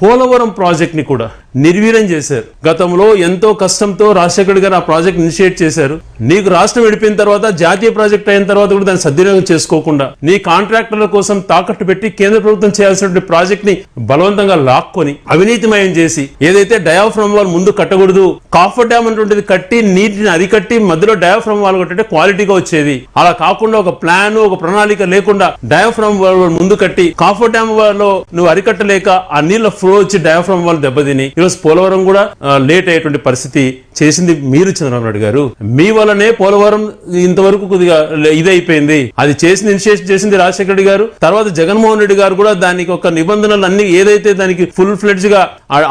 Polavaram project ని కూడా నిర్వీర్యం చేశారు. గతంలో ఎంతో కష్టంతో రాజశేఖర్ గారు ఆ ప్రాజెక్ట్ ఇనిషియేట్ చేశారు. నీకు రాష్ట్రం విడిపోయిన తర్వాత జాతీయ ప్రాజెక్ట్ అయిన తర్వాత కూడా దాన్ని సద్వినియోగం చేసుకోకుండా నీ కాంట్రాక్టర్ల కోసం తాకట్టు పెట్టి కేంద్ర ప్రభుత్వం చేయాల్సినటువంటి ప్రాజెక్ట్ ని బలవంతంగా లాక్కొని అవినీతిమయం చేసి ఏదైతే డయాఫ్రమ్ వాల్ ముందు కట్టకూడదు, కాఫర్ డ్యామ్ అనేటువంటిది కట్టి నీటిని అరికట్టి మధ్యలో డయాఫ్రమ్ వాల్ కట్టే క్వాలిటీగా వచ్చేది. అలా కాకుండా ఒక ప్లాన్ ఒక ప్రణాళిక లేకుండా డయాఫ్రమ్ వాల్ ముందు కట్టి కాఫర్ డ్యామ్ లో నువ్వు అరికట్టలేక ఆ నీళ్ళ ఫ్లో వచ్చి డయాఫ్రమ్ వాల్ దెబ్బతిని ఈరోజు పోలవరం కూడా లేట్ అయ్యేటువంటి పరిస్థితి చేసింది మీరు చంద్రబాబు నాయుడు గారు. మీ వల్లనే పోలవరం ఇంతవరకు కొద్దిగా ఇదైపోయింది. అది ఇనిషియేట్ చేసింది రాజశేఖర రెడ్డి గారు. తర్వాత జగన్మోహన్ రెడ్డి గారు కూడా దానికి ఒక నిబంధనలు అన్ని ఏదైతే దానికి ఫుల్ ఫ్లెడ్జ్ గా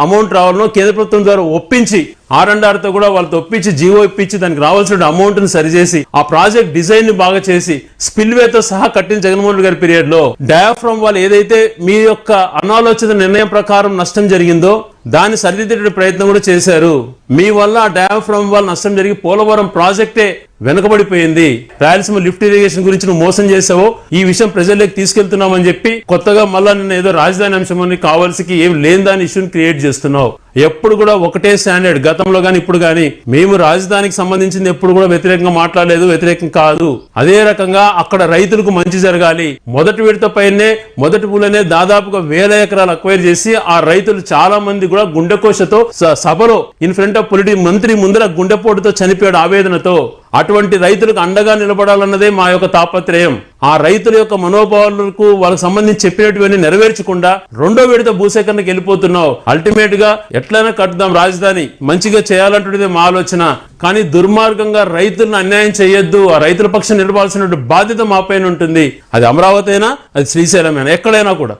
అమౌంట్ రావాలనో కేంద్ర ప్రభుత్వం ద్వారా ఒప్పించి R&R తో కూడా వాళ్ళతో ఒప్పించి జీవో ఇప్పించి దానికి రావాల్సిన అమౌంట్ ని సరిచేసి ఆ ప్రాజెక్ట్ డిజైన్ ని బాగా చేసి స్పిల్వేతో సహా కట్టిన జగన్మోహన్ రెడ్డి గారి పీరియడ్ లో డయాఫ్రమ్ వాల్ ఏదైతే మీ యొక్క అనాలోచిత నిర్ణయం ప్రకారం నష్టం జరిగిందో దాన్ని సరిదిద్దే ప్రయత్నం కూడా చేశారు. మీ వల్ల ఆ డయాఫ్రమ్ వాల్ నష్టం జరిగి పోలవరం ప్రాజెక్టే వెనకబడిపోయింది. రాయలసీమ లిఫ్ట్ ఇరిగేషన్ గురించి నువ్వు మోసం చేసావో ఈ విషయం ప్రజల్లోకి తీసుకెళ్తున్నామని చెప్పి కొత్తగా మళ్ళా నిన్న ఏదో రాజధాని అంశం అని కావాల్సి ఏం లేని దాని ఇష్యూని క్రియేట్ చేస్తున్నావు. ఎప్పుడు కూడా ఒకటే స్టాండర్డ్, గతంలో గాని ఇప్పుడు గాని మేము రాజధానికి సంబంధించింది ఎప్పుడు కూడా వ్యతిరేకంగా మాట్లాడలేదు, వ్యతిరేకం కాదు. అదే రకంగా అక్కడ రైతులకు మంచి జరగాలి. మొదటి విడత పైనే మొదటి పూలనే దాదాపుగా 1000 ఎకరాలు అక్వైర్ చేసి ఆ రైతులు చాలా మంది కూడా గుండెకోశతో సభలో ఇన్ ఫ్రంట్ ఆఫ్ మంత్రి ముందర గుండెపోటుతో చనిపోయాడు ఆవేదనతో. అటువంటి రైతులకు అండగా నిలబడాలన్నదే మా యొక్క తాపత్రయం. ఆ రైతుల యొక్క మనోభావాలకు వాళ్ళకి సంబంధించి చెప్పినటువంటి నెరవేర్చకుండా రెండో విడత భూసేకరణకు వెళ్ళిపోతున్నావు. అల్టిమేట్ గా ఎట్లైనా కట్టుదాం రాజధాని మంచిగా చేయాలంటున్నదే మా ఆలోచన. కానీ దుర్మార్గంగా రైతులను అన్యాయం చేయొద్దు. ఆ రైతుల పక్షం నిలబాల్సిన బాధ్యత మా పైన ఉంటుంది. అది అమరావతి అయినా అది శ్రీశైలమైనా ఎక్కడైనా కూడా.